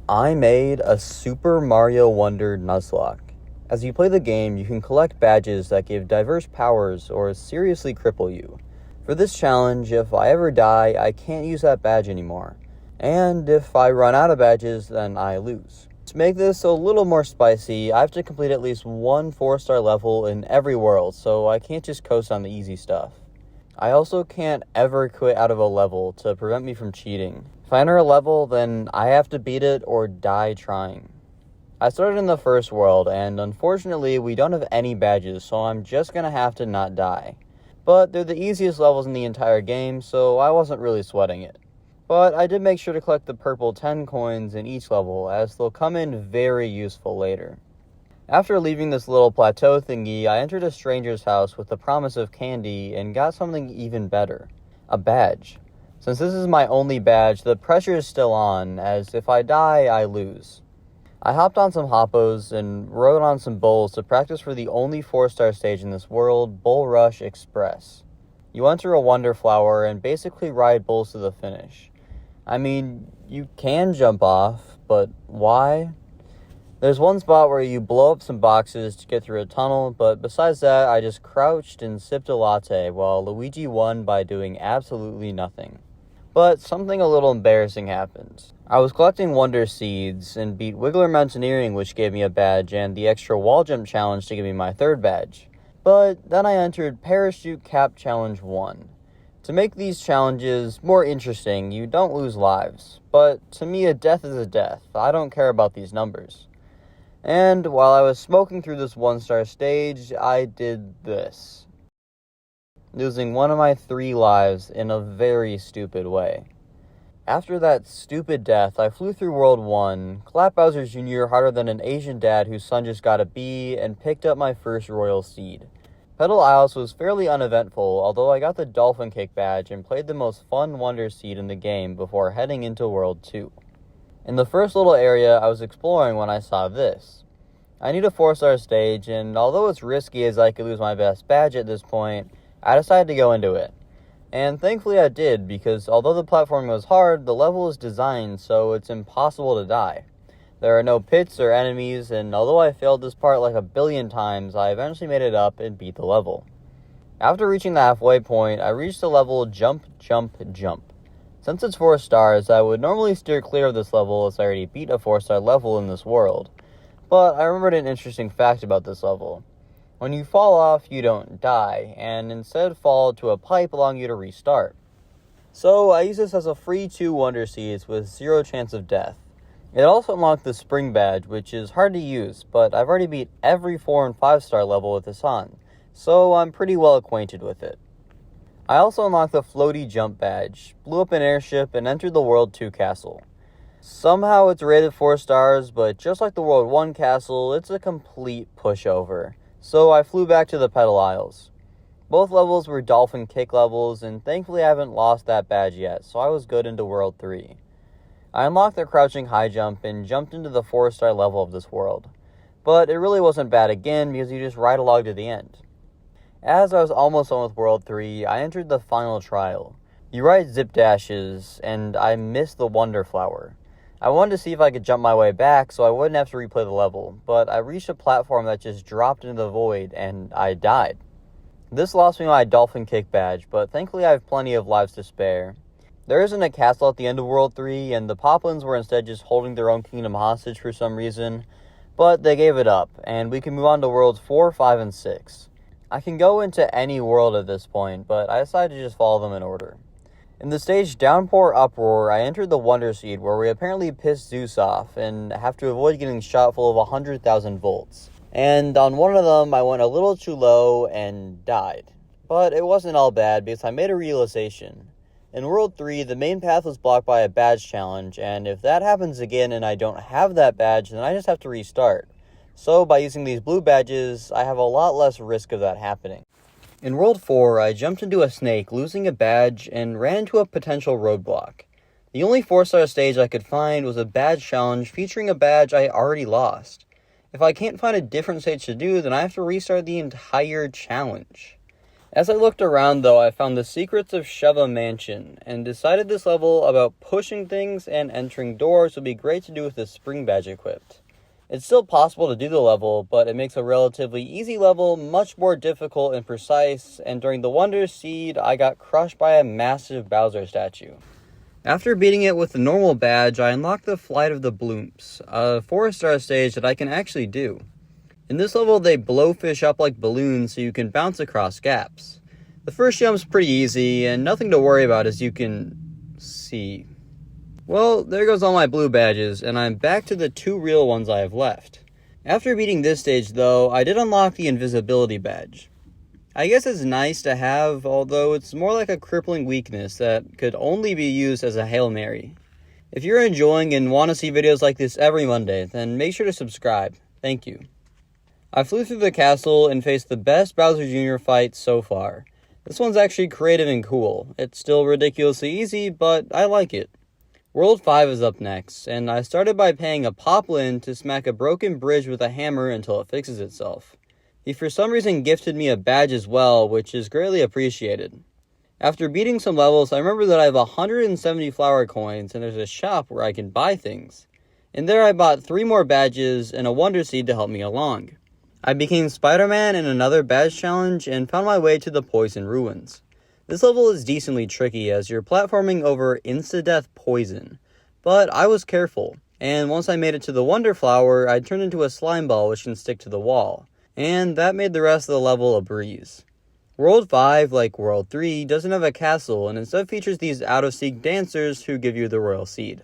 I made a Super Mario Wonder Nuzlocke. As you play the game, you can collect badges that give diverse powers or seriously cripple you. For this challenge, if I ever die, I can't use that badge anymore. And if I run out of badges, then I lose. To make this a little more spicy, I have to complete at least one 4-star level in every world, so I can't just coast on the easy stuff. I also can't ever quit out of a level to prevent me from cheating. If I enter a level, then I have to beat it or die trying. I started in the first world, and unfortunately we don't have any badges, so I'm just gonna have to not die. But they're the easiest levels in the entire game, so I wasn't really sweating it. But I did make sure to collect the purple 10 coins in each level, as they'll come in very useful later. After leaving this little plateau thingy, I entered a stranger's house with the promise of candy and got something even better. A badge. Since this is my only badge, the pressure is still on, as if I die, I lose. I hopped on some hoppos and rode on some bulls to practice for the only 4-star stage in this world, Bull Rush Express. You enter a Wonder Flower and basically ride bulls to the finish. I mean, you can jump off, but why? There's one spot where you blow up some boxes to get through a tunnel, but besides that, I just crouched and sipped a latte while Luigi won by doing absolutely nothing. But something a little embarrassing happened. I was collecting Wonder Seeds and beat Wiggler Mountaineering, which gave me a badge, and the extra wall jump challenge to give me my third badge. But then I entered Parachute Cap Challenge 1. To make these challenges more interesting, you don't lose lives. But to me, a death is a death. I don't care about these numbers. And while I was smoking through this 1-star stage, I did this. Losing one of my 3 lives in a very stupid way. After that stupid death, I flew through World 1, clapped Bowser Jr. harder than an Asian dad whose son just got a B, and picked up my first Royal Seed. Petal Isles was fairly uneventful, although I got the Dolphin Kick badge and played the most fun Wonder Seed in the game before heading into World 2. In the first little area, I was exploring when I saw this. I need a 4-star stage, and although it's risky as I could lose my best badge at this point, I decided to go into it. And thankfully I did, because although the platform was hard, the level is designed so it's impossible to die. There are no pits or enemies, and although I failed this part like a billion times, I eventually made it up and beat the level. After reaching the halfway point, I reached the level Jump, Jump, Jump. Since it's 4 stars, I would normally steer clear of this level as I already beat a 4-star level in this world. But I remembered an interesting fact about this level. When you fall off, you don't die, and instead fall to a pipe allowing you to restart. So I use this as a free 2 Wonder Seeds with 0 chance of death. It also unlocked the Spring badge, which is hard to use, but I've already beat every 4 and 5-star level with this on, so I'm pretty well acquainted with it. I also unlocked the Floaty Jump badge, blew up an airship, and entered the World 2 castle. Somehow it's rated 4 stars, but just like the World 1 castle, it's a complete pushover. So I flew back to the Petal Isles. Both levels were Dolphin Kick levels, and thankfully I haven't lost that badge yet, so I was good into World 3. I unlocked the Crouching High Jump and jumped into the 4-star level of this world. But it really wasn't bad again, because you just ride along to the end. As I was almost done with World 3, I entered the final trial. You ride zip dashes, and I missed the Wonder Flower. I wanted to see if I could jump my way back so I wouldn't have to replay the level, but I reached a platform that just dropped into the void, and I died. This lost me my Dolphin Kick badge, but thankfully I have plenty of lives to spare. There isn't a castle at the end of World 3, and the Poplins were instead just holding their own kingdom hostage for some reason, but they gave it up, and we can move on to Worlds 4, 5, and 6. I can go into any world at this point, but I decided to just follow them in order. In the stage Downpour Uproar, I entered the Wonder Seed, where we apparently pissed Zeus off, and have to avoid getting shot full of 100,000 volts. And on one of them, I went a little too low and died. But it wasn't all bad, because I made a realization. In World 3, the main path was blocked by a badge challenge, and if that happens again and I don't have that badge, then I just have to restart. So by using these blue badges, I have a lot less risk of that happening. In World 4, I jumped into a snake, losing a badge, and ran into a potential roadblock. The only 4-star stage I could find was a badge challenge featuring a badge I already lost. If I can't find a different stage to do, then I have to restart the entire challenge. As I looked around though, I found the secrets of Sheva Mansion, and decided this level about pushing things and entering doors would be great to do with the spring badge equipped. It's still possible to do the level, but it makes a relatively easy level much more difficult and precise, and during the Wonder Seed, I got crushed by a massive Bowser statue. After beating it with the normal badge, I unlocked the Flight of the Bloomps, a 4-star stage that I can actually do. In this level, they blow fish up like balloons so you can bounce across gaps. The first jump's pretty easy, and nothing to worry about as you can see. Well, there goes all my blue badges, and I'm back to the 2 real ones I have left. After beating this stage, though, I did unlock the invisibility badge. I guess it's nice to have, although it's more like a crippling weakness that could only be used as a Hail Mary. If you're enjoying and want to see videos like this every Monday, then make sure to subscribe. Thank you. I flew through the castle and faced the best Bowser Jr. fight so far. This one's actually creative and cool. It's still ridiculously easy, but I like it. World 5 is up next, and I started by paying a poplin to smack a broken bridge with a hammer until it fixes itself. He for some reason gifted me a badge as well, which is greatly appreciated. After beating some levels, I remember that I have 170 flower coins, and there's a shop where I can buy things. And there I bought 3 more badges and a Wonder Seed to help me along. I became Spider-Man in another badge challenge and found my way to the Poison Ruins. This level is decently tricky as you're platforming over insta-death poison, but I was careful, and once I made it to the Wonder Flower, I turned into a slime ball which can stick to the wall, and that made the rest of the level a breeze. World 5, like World 3, doesn't have a castle and instead features these out-of-sync dancers who give you the Royal Seed.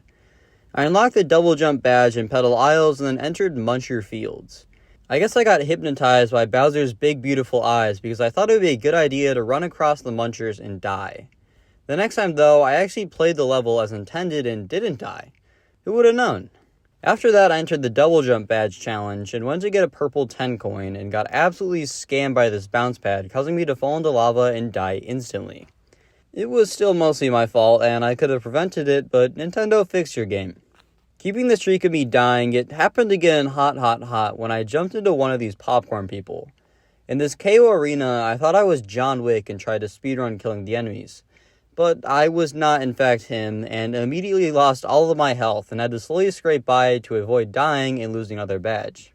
I unlocked the double jump badge in Petal Isles and then entered Muncher Fields. I guess I got hypnotized by Bowser's big beautiful eyes because I thought it would be a good idea to run across the Munchers and die. The next time though, I actually played the level as intended and didn't die. Who would have known? After that, I entered the double jump badge challenge and went to get a purple 10 coin and got absolutely scammed by this bounce pad, causing me to fall into lava and die instantly. It was still mostly my fault and I could have prevented it, but Nintendo fixed your game. Keeping the streak of me dying, it happened again hot when I jumped into one of these popcorn people. In this KO arena, I thought I was John Wick and tried to speedrun killing the enemies. But I was not in fact him, and immediately lost all of my health and had to slowly scrape by to avoid dying and losing another badge.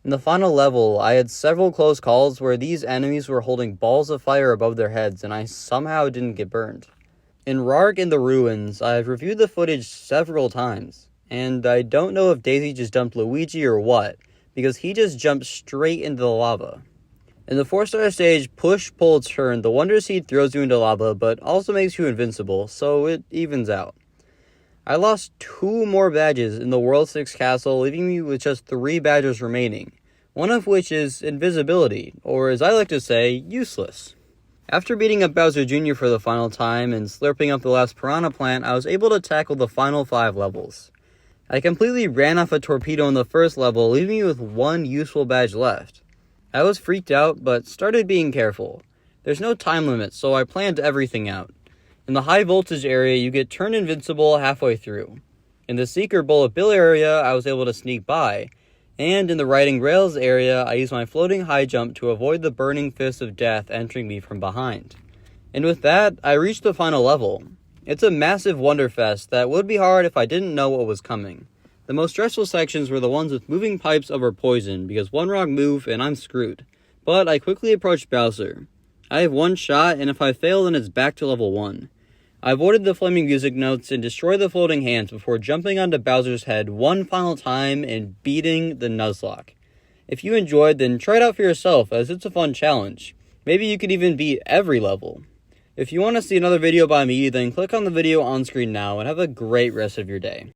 In the final level, I had several close calls where these enemies were holding balls of fire above their heads and I somehow didn't get burned. In Rark in the Ruins, I've reviewed the footage several times. And I don't know if Daisy just dumped Luigi or what, because he just jumped straight into the lava. In the 4-star stage, Push, Pull, Turn, the Wonder Seed throws you into lava, but also makes you invincible, so it evens out. I lost 2 more badges in the World 6 castle, leaving me with just 3 badges remaining, one of which is invisibility, or as I like to say, useless. After beating up Bowser Jr. for the final time and slurping up the last piranha plant, I was able to tackle the final 5 levels. I completely ran off a torpedo in the first level, leaving me with 1 useful badge left. I was freaked out, but started being careful. There's no time limit, so I planned everything out. In the high voltage area, you get turned invincible halfway through. In the Seeker Bullet Bill area, I was able to sneak by. And in the Riding Rails area, I used my floating high jump to avoid the burning fist of death entering me from behind. And with that, I reached the final level. It's a massive wonderfest that would be hard if I didn't know what was coming. The most stressful sections were the ones with moving pipes over poison, because one wrong move and I'm screwed. But I quickly approached Bowser. I have 1 shot, and if I fail then it's back to level 1. I avoided the flaming music notes and destroyed the floating hands before jumping onto Bowser's head one final time and beating the Nuzlocke. If you enjoyed, then try it out for yourself, as it's a fun challenge. Maybe you could even beat every level. If you want to see another video by me, then click on the video on screen now and have a great rest of your day.